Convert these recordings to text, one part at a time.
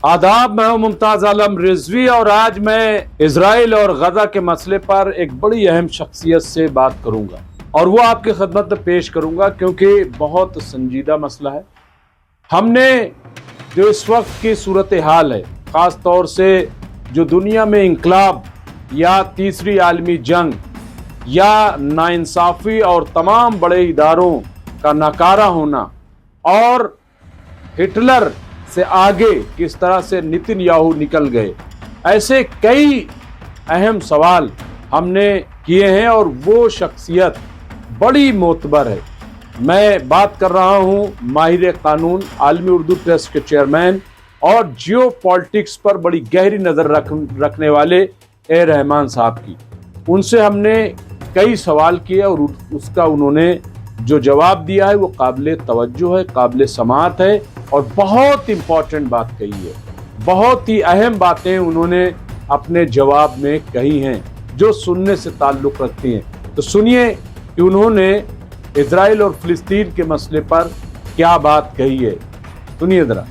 आदाब, मैं हूं मुमताज आलम रिजवी और आज मैं इजराइल और गजा के मसले पर एक बड़ी अहम शख्सियत से बात करूंगा और वो आपकी खिदमत में पेश करूंगा क्योंकि बहुत संजीदा मसला है। हमने जो इस वक्त की सूरत हाल है, ख़ास तौर से जो दुनिया में इंकलाब या तीसरी आलमी जंग या नाइंसाफ़ी और तमाम बड़े इदारों का नकारा होना और हिटलर से आगे किस तरह से नेतन्याहू निकल गए, ऐसे कई अहम सवाल हमने किए हैं और वो शख्सियत बड़ी मोतबर है। मैं बात कर रहा हूँ माहिर कानून, आलमी उर्दू ट्रस्ट के चेयरमैन और जियो पॉलिटिक्स पर बड़ी गहरी नज़र रखने वाले ए रहमान साहब की। उनसे हमने कई सवाल किए और उसका उन्होंने जो जवाब दिया है वो काबिल तवज्जो है, काबिल समाअत है और बहुत इम्पॉर्टेंट बात कही है। बहुत ही अहम बातें उन्होंने अपने जवाब में कही हैं जो सुनने से ताल्लुक़ रखती हैं। तो सुनिए कि उन्होंने इजराइल और फ़िलिस्तीन के मसले पर क्या बात कही है, सुनिए ज़रा।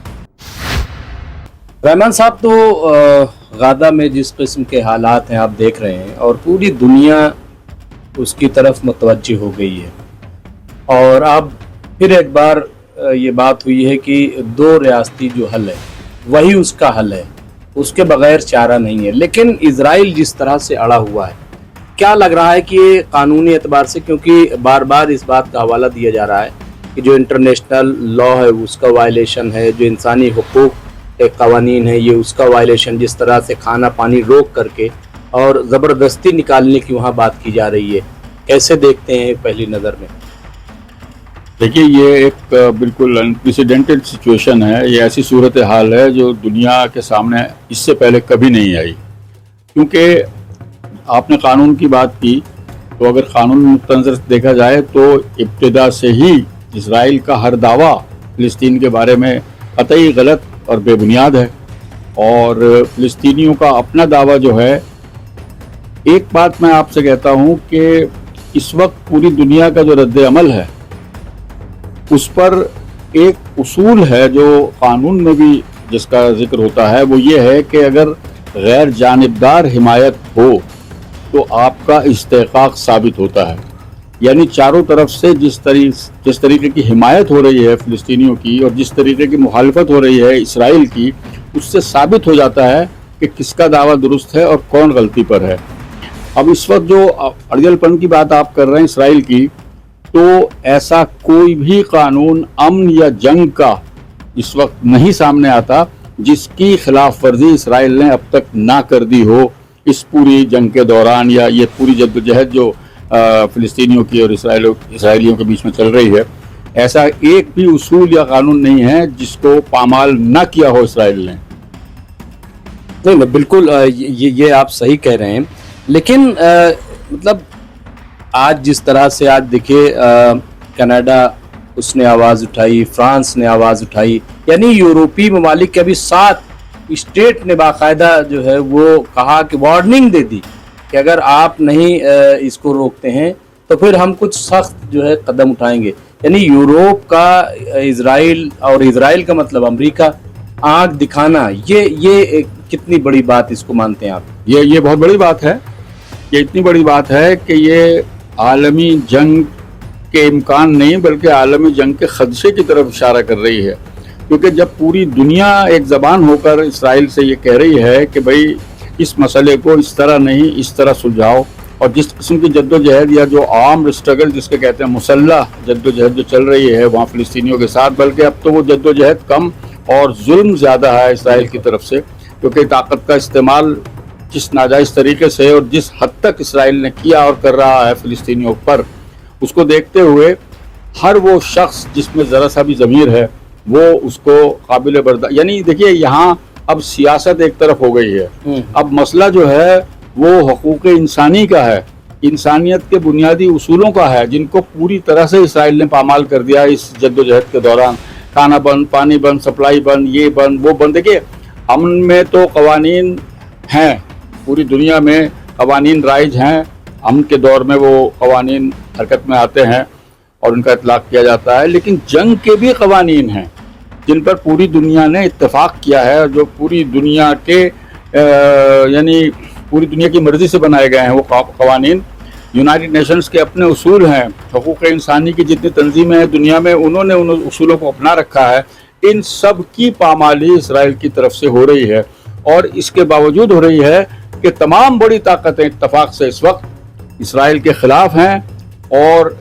रहमान साहब, तो गाज़ा में जिस किस्म के हालात हैं आप देख रहे हैं और पूरी दुनिया उसकी तरफ मुतवज्जह हो गई है और अब फिर एक बार ये बात हुई है कि दो रियासती जो हल है वही उसका हल है, उसके बगैर चारा नहीं है। लेकिन इजराइल जिस तरह से अड़ा हुआ है, क्या लग रहा है कि ये कानूनी एतबार से, क्योंकि बार बार इस बात का हवाला दिया जा रहा है कि जो इंटरनेशनल लॉ है उसका वायलेशन है, जो इंसानी हुकूक के कवानीन है ये उसका वायलेशन, जिस तरह से खाना पानी रोक करके और ज़बरदस्ती निकालने की वहाँ बात की जा रही है, कैसे देखते हैं पहली नज़र में? देखिए, ये एक बिल्कुल अनप्रेसिडेंटेड सिचुएशन है। ये ऐसी सूरत हाल है जो दुनिया के सामने इससे पहले कभी नहीं आई। क्योंकि आपने कानून की बात की, तो अगर कानून नुक्ता नज़र से देखा जाए तो इब्तिदा से ही इजराइल का हर दावा फ़िलिस्तीन के बारे में कतई गलत और बेबुनियाद है। और फ़िलिस्तीनियों का अपना दावा जो है, एक बात मैं आपसे कहता हूँ कि इस वक्त पूरी दुनिया का जो रद्द अमल है उस पर एक उसूल है जो कानून में भी जिसका जिक्र होता है, वो ये है कि अगर गैर जानिबदार हिमायत हो तो आपका इस्तेकाक साबित होता है। यानी चारों तरफ से जिस तरीके की हिमायत हो रही है फ़िलिस्तीनियों की और जिस तरीके की मुखालफत हो रही है इसराइल की, उससे साबित हो जाता है कि किसका दावा दुरुस्त है और कौन गलती पर है। अब इस वक्त जो अड़ियलपन की बात आप कर रहे हैं इसराइल की, तो ऐसा कोई भी कानून अमन या जंग का इस वक्त नहीं सामने आता जिसकी खिलाफ वर्जी इसराइल ने अब तक ना कर दी हो इस पूरी जंग के दौरान, या ये पूरी जद्दोजहद जो फ़िलिस्तीनियों की और इसराइलियों के बीच में चल रही है। ऐसा एक भी उसूल या कानून नहीं है जिसको पामाल ना किया हो इसराइल ने। नहीं, बिल्कुल ये आप सही कह रहे हैं। लेकिन मतलब आज जिस तरह से आज देखिए कनाडा उसने आवाज़ उठाई, फ्रांस ने आवाज़ उठाई, यानी यूरोपीय ममालिक के अभी 7 स्टेट ने बाकायदा जो है वो कहा कि वार्निंग दे दी कि अगर आप नहीं इसको रोकते हैं तो फिर हम कुछ सख्त जो है कदम उठाएंगे। यानी यूरोप का इजराइल और इजराइल का मतलब अमेरिका आंख दिखाना, ये कितनी बड़ी बात इसको मानते हैं आप? ये बहुत बड़ी बात है। ये इतनी बड़ी बात है कि ये आलमी जंग के इम्कान नहीं बल्कि आलमी जंग के खदशे की तरफ इशारा कर रही है। क्योंकि जब पूरी दुनिया एक ज़बान होकर इसराइल से ये कह रही है कि भाई इस मसले को इस तरह नहीं इस तरह सुलझाओ, और जिस किस्म की जद्दोजहद या जो आर्म स्ट्रगल जिसके कहते हैं मुसल्लह जद्दोजहद जो चल रही है वहाँ फ़िलिस्तीनियों के साथ, बल्कि अब तो वो जद्दोजहद कम और जुल्म ज़्यादा है इसराइल की तरफ से। क्योंकि ताकत का इस्तेमाल जिस नाजायज़ तरीके से और जिस हद तक इसराइल ने किया और कर रहा है फ़िलिस्तीनियों पर, उसको देखते हुए हर वो शख्स जिसमें ज़रा सा भी ज़मीर है वो उसको काबिल बर्दाश्त। यानी देखिए, यहाँ अब सियासत एक तरफ हो गई है, अब मसला जो है वो हकूक़ इंसानी का है, इंसानियत के बुनियादी उसूलों का है, जिनको पूरी तरह से इसराइल ने पामाल कर दिया इस जद्दोजहद के दौरान। खाना बंद, पानी बंद, सप्लाई बंद, ये बंद, वो बंद। देखिए, अमन में तो कवानीन हैं, पूरी दुनिया में कवानीन राइज हैं, अमन के दौर में वो कवानीन हरकत में आते हैं और उनका इतलाक़ किया जाता है। लेकिन जंग के भी कवानीन हैं, जिन पर पूरी दुनिया ने इत्तेफाक किया है, जो पूरी दुनिया के यानी पूरी दुनिया की मर्जी से बनाए गए हैं वो कवानीन। यूनाइटेड नेशंस के अपने उसूल हैं, हुकूक इंसानी की जितनी तंजीमें हैं दुनिया में उन्होंने उन उसूलों को अपना रखा है। इन सब की पामाली इसराइल की तरफ से हो रही है और इसके बावजूद हो रही है कि तमाम बड़ी ताकतें इत्तेफाक से इस वक्त इसराइल के खिलाफ हैं और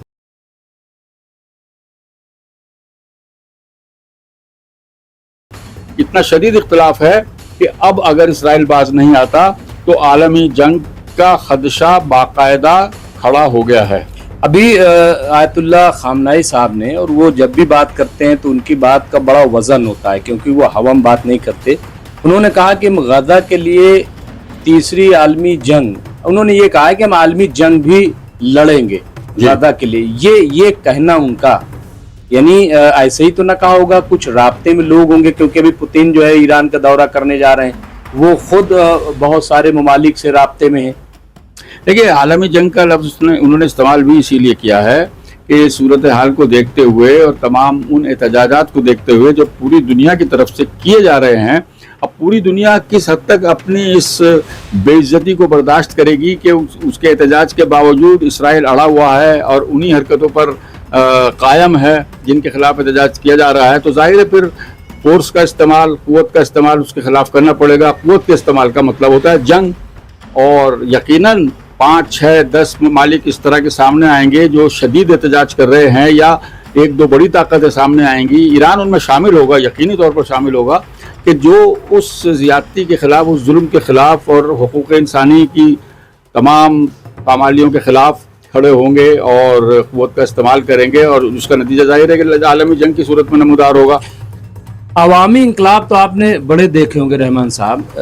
इतना शदीद इख्तिलाफ है कि अब अगर इसराइल बाज नहीं आता तो आलमी जंग का खदशा बाकायदा खड़ा हो गया है। अभी आयतुल्लाह खामनाई साहब ने, और वो जब भी बात करते हैं तो उनकी बात का बड़ा वजन होता है क्योंकि वो हवम बात नहीं करते। उन्होंने कहा कि हम गजा के लिए तीसरी आलमी जंग, उन्होंने ये कहा है कि हम आलमी जंग भी लड़ेंगे गजा के लिए। ये कहना उनका, यानी ऐसे ही तो ना कहा होगा, कुछ राब्ते में लोग होंगे क्योंकि अभी पुतिन जो है ईरान का दौरा करने जा रहे हैं, वो खुद बहुत सारे ममालिक से राब्ते में है। देखिए, आलमी जंग का लफ्ज़ उन्होंने इस्तेमाल भी इसीलिए किया है कि सूरत हाल को देखते हुए और तमाम उन एहतजाजात को देखते हुए जो पूरी दुनिया की तरफ से किए जा रहे हैं, अब पूरी दुनिया किस हद तक अपनी इस बेइज्जती को बर्दाश्त करेगी कि उसके एहतजाज के बावजूद इसराइल अड़ा हुआ है और उन्हीं हरकतों पर कायम है जिनके खिलाफ एहतजाज किया जा रहा है। तो जाहिर है फिर फोर्स का इस्तेमाल, क़ुव्वत का इस्तेमाल उसके खिलाफ करना पड़ेगा। क़ुव्वत के इस्तेमाल का मतलब होता है जंग, और यकीनन 5, 6, 10 ममालिक इस तरह के सामने आएंगे जो शदीद एहतजाज कर रहे हैं, या 1-2 बड़ी ताकतें सामने आएंगी, ईरान उनमें शामिल होगा, यकीनी तौर पर शामिल होगा, कि जो उस ज़्यादती के ख़िलाफ़, उस जुल्म के ख़िलाफ़ और हुकूक इंसानी की तमाम पामालियों के ख़िलाफ़ खड़े होंगे और क़ुव्वत का इस्तेमाल करेंगे, और उसका नतीजा जाहिर है कि आलमी जंग की सूरत में नमूदार होगा। अवामी इंकलाब तो आपने बड़े देखे होंगे रहमान साहब।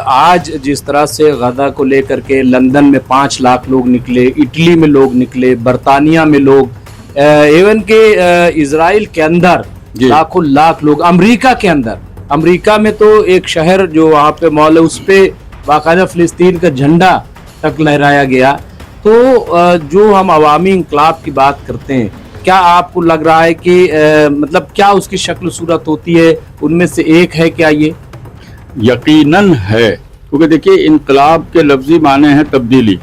आज जिस तरह से गजा को लेकर के लंदन में 5 लाख लोग निकले, इटली में लोग निकले, बरतानिया में लोग, एवन के इजराइल के अंदर लाखों लाख लोग, अमेरिका के अंदर, अमेरिका में तो एक शहर जो वहाँ पे मॉल है उस पे बाकायदा फ़िलिस्तीन का झंडा तक लहराया गया। तो जो हम अवामी इंकलाब की बात करते हैं, क्या आपको लग रहा है कि मतलब क्या उसकी शक्ल सूरत होती है, उनमें से एक है क्या ये? यकीनन है, क्योंकि देखिए इनकलाब के लफ्जी माने हैं तब्दीली,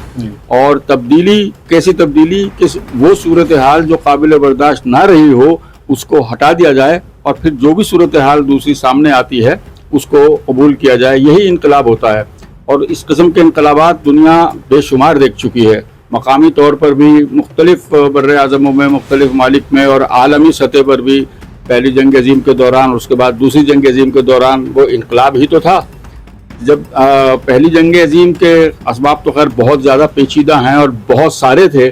और तब्दीली कैसी तब्दीली कि वो सूरत हाल जो काबिल बर्दाश्त ना रही हो उसको हटा दिया जाए और फिर जो भी सूरत हाल दूसरी सामने आती है उसको कबूल किया जाए, यही इनकलाब होता है। और इस किस्म के इनकलाबात दुनिया बेशुमार देख चुकी है, मकामी तौर पर भी मुख्तलिफ बर्रे आज़मों में, मुख्तलिफ मालिक में, और आलमी सतह पर भी पहली जंग अजीम के दौरान, उसके बाद दूसरी जंग अजीम के दौरान वो इनकलाब ही तो था। जब पहली जंग अजीम के असबाब तो खैर बहुत ज़्यादा पेचीदा हैं और बहुत सारे थे,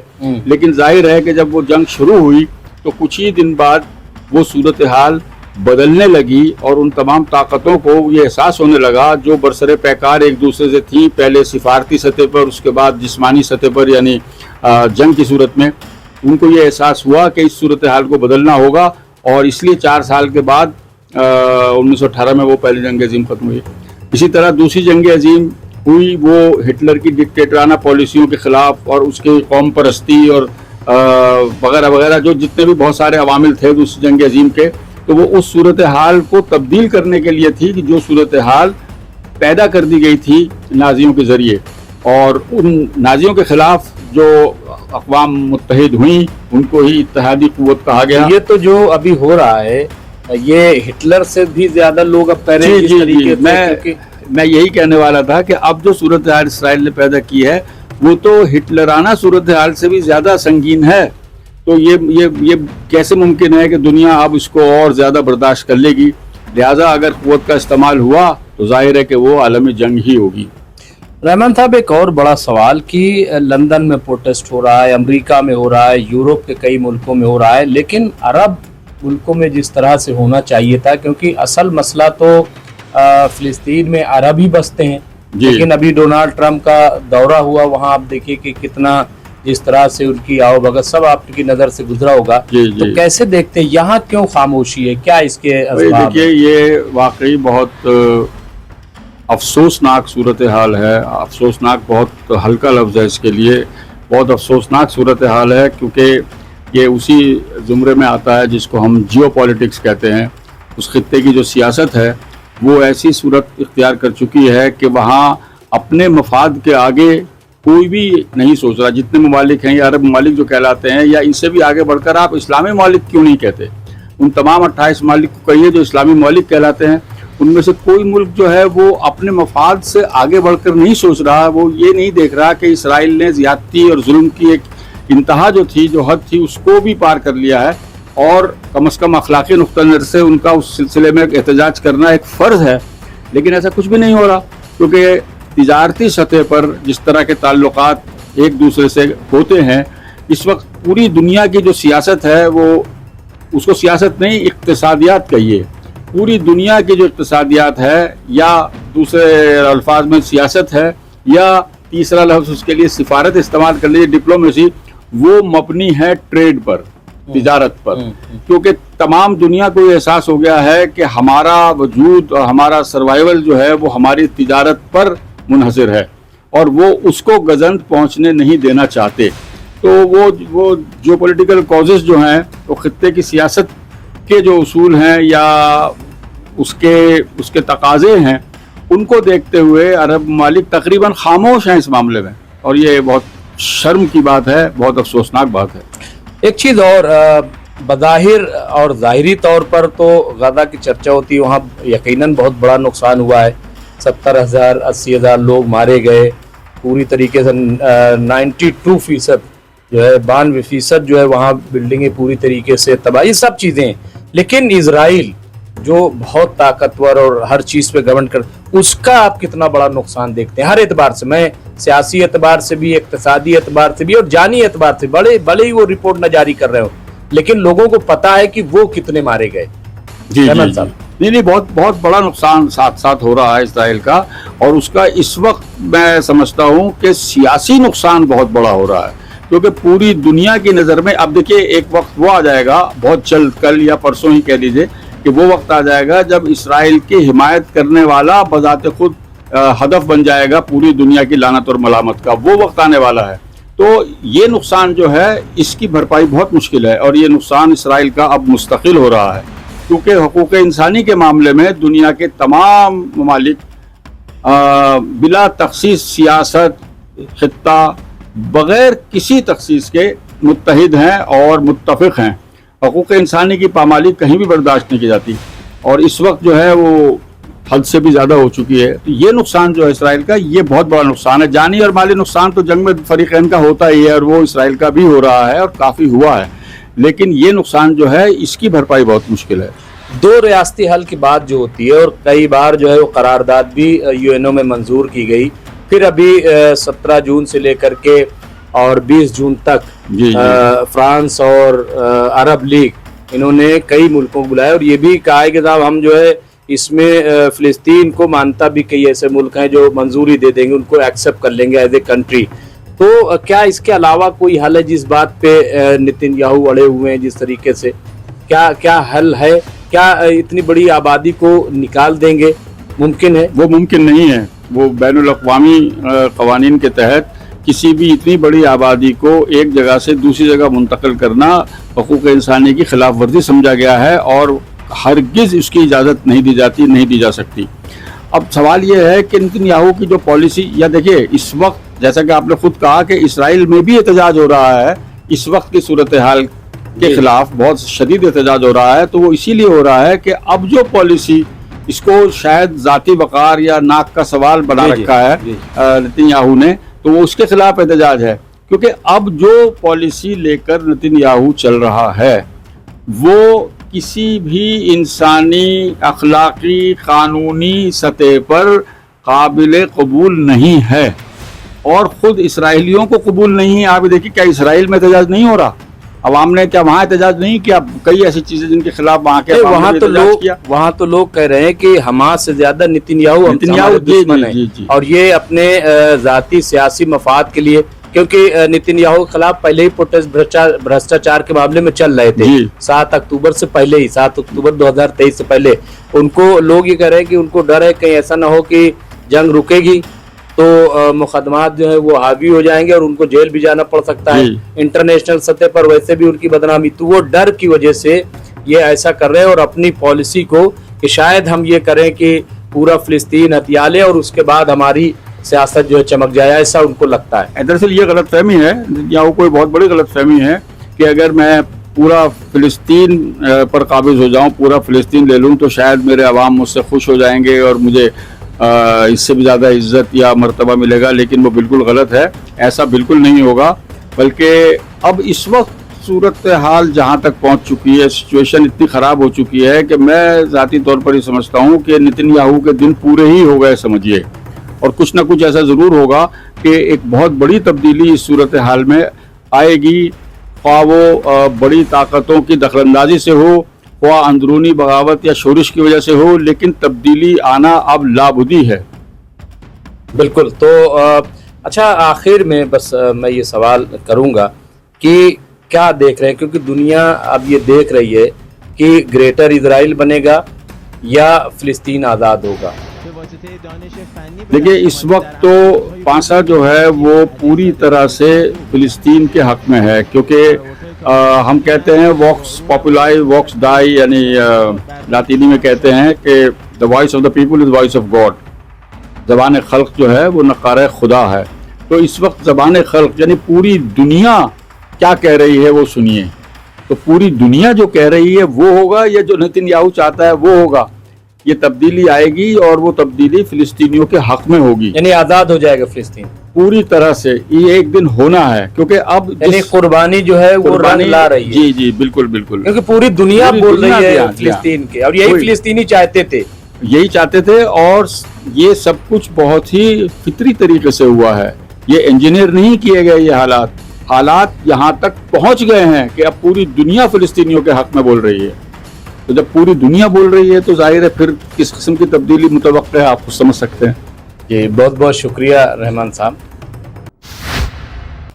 लेकिन जाहिर है कि जब वो जंग शुरू हुई तो कुछ ही दिन बाद वो सूरत हाल बदलने लगी और उन तमाम ताकतों को ये एहसास होने लगा जो बरसरे पैकार एक दूसरे से थी, पहले सिफारती सतह पर, उसके बाद जिस्मानी सतह पर, यानी जंग की सूरत में उनको ये एहसास हुआ कि इस सूरत हाल को बदलना होगा, और इसलिए 4 साल के बाद 1918 में वो पहली जंग अजीम ख़त्म हुई। इसी तरह दूसरी जंग अजीम हुई, वो हिटलर की डिक्टेटराना पॉलिसियों के ख़िलाफ़ और उसकी कौम परस्ती और वगैरह वगैरह जो जितने भी बहुत सारे अवामिल थे दूसरी जंग अजीम के, तो वो उस सूरत हाल को तब्दील करने के लिए थी कि जो सूरत हाल पैदा कर दी गई थी नाजियों के ज़रिए, और उन नाजियों के ख़िलाफ़ जो अक़वाम मुत्तहिद हुई उनको ही इत्तेहादी क़ुव्वत कहा गया। ये तो जो अभी हो रहा है ये हिटलर से भी ज़्यादा लोग अब कह रहे हैं। जी, मैं यही कहने वाला था कि अब जो सूरत हाल इसराइल ने पैदा की है वो तो हिटलराना सूरत हाल से भी ज़्यादा संगीन है। तो ये कैसे मुमकिन है कि दुनिया अब इसको और ज़्यादा बर्दाश्त कर लेगी? लिहाजा अगर क़ुव्वत का इस्तेमाल हुआ तो जाहिर है कि वो आलमी जंग ही होगी। रहमान साहब, एक और बड़ा सवाल कि लंदन में प्रोटेस्ट हो रहा है, अमेरिका में हो रहा है, यूरोप के कई मुल्कों में हो रहा है, लेकिन अरब मुल्कों में जिस तरह से होना चाहिए था, क्योंकि असल मसला तो फ़िलिस्तीन में अरब ही बसते हैं, लेकिन अभी डोनाल्ड ट्रंप का दौरा हुआ, वहाँ आप देखिए कि कितना जिस तरह से उनकी आओ भगत सब आपकी नज़र से गुजरा होगा। तो कैसे देखते हैं, यहाँ क्यों खामोशी है, क्या इसके असबाब? देखिए, ये वाकई बहुत अफसोसनाक सूरत हाल है। अफसोसनाक बहुत हल्का लफ्ज़ है इसके लिए, बहुत अफसोसनाक सूरत हाल है, क्योंकि ये उसी ज़ुमरे में आता है जिसको हम जियोपॉलिटिक्स कहते हैं। उस खत्ते की जो सियासत है वो ऐसी सूरत इख्तियार कर चुकी है कि वहाँ अपने मफाद के आगे कोई भी नहीं सोच रहा। जितने ममालिक हैं या अरब ममालिक जो कहलाते हैं, या इनसे भी आगे बढ़कर आप इस्लामी ममालिक क्यों नहीं कहते, उन तमाम 28 ममालिक को कहिए जो इस्लामी ममालिक कहलाते हैं, उनमें से कोई मुल्क जो है वो अपने मफाद से आगे बढ़कर नहीं सोच रहा। वो ये नहीं देख रहा कि इसराइल ने ज़्यादती और जुल्म की एक इंतहा जो थी, जो हद थी, उसको भी पार कर लिया है, और कम से कम अखलाकी नुक्ता नज़र से उनका उस सिलसिले में एहतजाज करना एक फ़र्ज़ है। लेकिन ऐसा कुछ भी नहीं हो रहा, क्योंकि तिजारती सतह पर जिस तरह के ताल्लुकात एक दूसरे से होते हैं, इस वक्त पूरी दुनिया की जो सियासत है वो उसको सियासत नहीं इक्तिसादियात कहिए, पूरी दुनिया की जो इक्तिसादियात है, या दूसरे अल्फाज में सियासत है, या तीसरा लफ्ज़ उसके लिए सिफारत इस्तेमाल कर लीजिए, डिप्लोमेसी, वो मबनी है ट्रेड पर, तिजारत पर। क्योंकि तमाम दुनिया को ये एहसास हो गया है कि हमारा वजूद और हमारा सर्वाइवल जो है वो हमारी तिजारत पर मुनहसर है, और वो उसको गजंद पहुंचने नहीं देना चाहते। तो वो जो पॉलिटिकल कॉजेस जो हैं, वो खत्ते की सियासत के जो उसूल हैं या उसके तकाजे हैं, उनको देखते हुए अरब ममालिक तकरीबन खामोश हैं इस मामले में, और ये बहुत शर्म की बात है, बहुत अफसोसनाक बात है। एक चीज़ और, बज़ाहिर और ज़ाहिरी तौर पर तो गज़ा की चर्चा होती है, वहाँ यकीनन बहुत बड़ा नुकसान हुआ है, 70,000 80,000 लोग मारे गए, पूरी तरीके से 92% जो है 92% जो है वहाँ बिल्डिंगें पूरी तरीके से तबाह, ये सब चीज़ें। लेकिन इजराइल जो बहुत ताकतवर और हर चीज़ पे गवर्न कर, उसका आप कितना बड़ा नुकसान देखते हैं हर एतबार से? मैं सियासी एतबार से भी, इक्तिसादी एतबार से भी, और जानी एतबार से। भले ही वो रिपोर्ट न जारी कर रहे हो, लेकिन लोगों को पता है कि वो कितने मारे गए। जी नहीं, बहुत बहुत बड़ा नुकसान साथ साथ हो रहा है इसराइल का, और उसका इस वक्त मैं समझता हूँ कि सियासी नुकसान बहुत बड़ा हो रहा है, क्योंकि पूरी दुनिया की नज़र में अब देखिए एक वक्त वो आ जाएगा बहुत जल्द, कल या परसों ही कह लीजिए, कि वो वक्त आ जाएगा जब इसराइल की हिमायत करने वाला बजाते खुद हदफ बन जाएगा पूरी दुनिया की लानत और मलामत का। वो वक्त आने वाला है। तो ये नुकसान जो है इसकी भरपाई बहुत मुश्किल है, और ये नुकसान इसराइल का अब मुस्तकिल हो रहा है, क्योंकि हुकूक इंसानी के मामले में दुनिया के तमाम ममालिक बिला तखसीस सियासत खित्ता बग़ैर किसी तखसीस के मुत्तहिद हैं और मुत्तफ़िक़ हैं। हुकूक इंसानी की पामाली कहीं भी बर्दाश्त नहीं की जाती, और इस वक्त जो है वो हद से भी ज़्यादा हो चुकी है। तो ये नुकसान जो है इसराइल का, ये बहुत बड़ा नुकसान है। जानी और माली नुकसान तो जंग में फरीक़ैन का होता ही है, और वो इसराइल का भी हो रहा है और काफ़ी हुआ है, लेकिन ये नुकसान जो है इसकी भरपाई बहुत मुश्किल है। दो रियासती हल की बात जो होती है, और कई बार जो है वो करारदाद भी यूएनओ में मंजूर की गई, फिर अभी 17 जून से लेकर के और 20 जून तक फ्रांस और अरब लीग इन्होंने कई मुल्कों को बुलाया, और ये भी कहा है कि साहब हम जो है इसमें फ़िलिस्तीन को मानता भी कई ऐसे मुल्क हैं जो मंजूरी दे देंगे, उनको एक्सेप्ट कर लेंगे एज ए कंट्री। तो क्या इसके अलावा कोई हल है जिस बात पे नेतन्याहू अड़े हुए हैं जिस तरीके से? क्या हल है? क्या इतनी बड़ी आबादी को निकाल देंगे? मुमकिन है? वो मुमकिन नहीं है। वो बैनुल अक़वामी क़वानीन के तहत किसी भी इतनी बड़ी आबादी को एक जगह से दूसरी जगह मुंतकिल करना हुकूक इंसानी की खिलाफ वर्जी समझा गया है, और हरगिज़ उसकी इजाज़त नहीं दी जाती, नहीं दी जा सकती। अब सवाल ये है कि नेतन्याहू की जो पॉलिसी, या देखिए इस वक्त जैसा कि आपने खुद कहा कि इसराइल में भी एहतजाज हो रहा है, इस वक्त की सूरत हाल के खिलाफ बहुत शदीद एहतजाज हो रहा है, तो वो इसीलिए हो रहा है कि अब जो पॉलिसी इसको शायद ज़ाती वक़ार या नाक का सवाल बना रखा है नेतन्याहू ने, तो वो उसके खिलाफ एहतजाज है। क्योंकि अब जो पॉलिसी लेकर नेतन्याहू चल रहा है वो किसी भी इंसानी, अखलाकी, कानूनी सतह पर काबिल कबूल नहीं है, और ख़ुद इसराइलियों को कबूल नहीं है। आप देखिए क्या इसराइल में एहतजाज नहीं हो रहा? अवाम ने क्या वहाँ एहतजाज नहीं किया? कई ऐसी चीज़ें जिनके खिलाफ वहाँ तो लोग कह रहे हैं कि हमास से ज़्यादा नेतन्याहू दुश्मन है, और ये अपने ज़ाती सियासी मफाद के लिए, क्योंकि नेतन्याहू के खिलाफ पहले ही प्रोटेस्ट भ्रष्टाचार के मामले में चल रहे थे 7 अक्टूबर से पहले ही, 7 अक्टूबर 2023 से पहले। उनको लोग ये कह रहे हैं कि उनको डर है कहीं ऐसा ना हो कि जंग रुकेगी तो मुकदमात जो है वो हावी हो जाएंगे और उनको जेल भी जाना पड़ सकता है। इंटरनेशनल सतह पर वैसे भी उनकी बदनामी, तो वो डर की वजह से یہ ایسا کر رہے ہیں اور اپنی پالیسی کو کہ شاید ہم یہ کریں کہ پورا فلسطین ہتھیا لے اور اس کے بعد ہماری سیاست جو ہے چمک جائے، ایسا ان کو لگتا ہے۔ دراصل یہ غلط فہمی ہے یا وہ کوئی بہت بڑی غلط فہمی ہے کہ اگر میں پورا فلسطین پر قابض ہو جاؤں، پورا فلسطین لے لوں تو شاید میرے عوام مجھ سے خوش ہو جائیں گے اور مجھے اس سے بھی زیادہ عزت یا مرتبہ ملے گا، لیکن وہ بالکل غلط ہے۔ ایسا بالکل نہیں ہوگا، بلکہ اب اس وقت صورتحال جہاں تک پہنچ چکی ہے، سچویشن اتنی خراب ہو چکی ہے کہ میں ذاتی طور پر یہ سمجھتا ہوں کہ نتن یاہو کے دن پورے ہی ہو گئے سمجھیے، اور کچھ نہ کچھ ایسا ضرور ہوگا کہ ایک بہت بڑی تبدیلی اس صورتحال میں آئے گی، خواہ وہ بڑی طاقتوں کی دخل اندازی سے ہو، خواہ اندرونی بغاوت یا شورش کی وجہ سے ہو، لیکن تبدیلی آنا اب لابدی ہے۔ بالکل۔ تو اچھا، آخر میں بس میں یہ سوال کروں گا کہ کیا دیکھ رہے ہیں، کیونکہ دنیا اب یہ دیکھ رہی ہے کہ گریٹر اسرائیل بنے گا یا فلسطین آزاد ہوگا؟ دیکھیے، اس وقت تو پانسا جو ہے وہ پوری طرح سے فلسطین کے حق میں ہے، کیونکہ ہم کہتے ہیں واکس پاپولائی واکس ڈائی، یعنی لاطینی میں کہتے ہیں کہ the voice of the people is voice of God, زبان خلق جو ہے وہ نقارہ خدا ہے۔ تو اس وقت زبان خلق یعنی پوری دنیا کیا کہہ رہی ہے وہ سنیے، تو پوری دنیا جو کہہ رہی ہے وہ ہوگا، یا جو نتن یاہو چاہتا ہے وہ ہوگا۔ یہ تبدیلی آئے گی اور وہ تبدیلی فلسطینیوں کے حق میں ہوگی، یعنی آزاد ہو جائے گا فلسطین پوری طرح سے۔ یہ ایک دن ہونا ہے، کیونکہ اب یعنی قربانی جو ہے وہ رنگ لا رہی ہے۔ جی بالکل بالکل، کیونکہ پوری دنیا بول رہی ہے جی ہاں، فلسطین کے، اور یہی فلسطینی چاہتے تھے، یہی چاہتے تھے، اور یہ سب کچھ بہت ہی فطری طریقے سے ہوا ہے، یہ انجینئر نہیں کیے گئے۔ یہ حالات یہاں تک پہنچ گئے ہیں کہ اب پوری دنیا فلسطینیوں کے حق میں بول رہی ہے۔ تو جب پوری دنیا بول رہی ہے تو ظاہر ہے پھر کس قسم کی تبدیلی متوقع ہے، آپ خود سمجھ سکتے ہیں۔ جی، بہت بہت شکریہ رحمان صاحب۔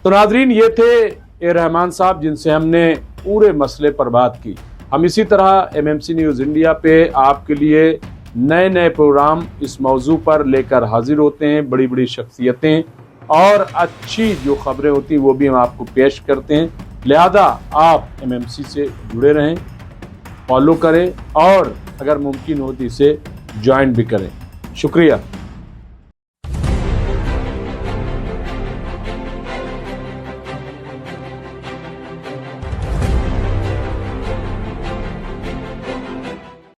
تو ناظرین، یہ تھے اے رحمان صاحب جن سے ہم نے پورے مسئلے پر بات کی۔ ہم اسی طرح MMC نیوز انڈیا پہ آپ کے لیے نئے پروگرام اس موضوع پر لے کر حاضر ہوتے ہیں، بڑی بڑی شخصیتیں اور اچھی جو خبریں ہوتی ہیں وہ بھی ہم آپ کو پیش کرتے ہیں، لہذا آپ MMC سے جڑے رہیں، فالو کریں اور اگر ممکن ہو تو اسے جوائن بھی کریں۔ شکریہ۔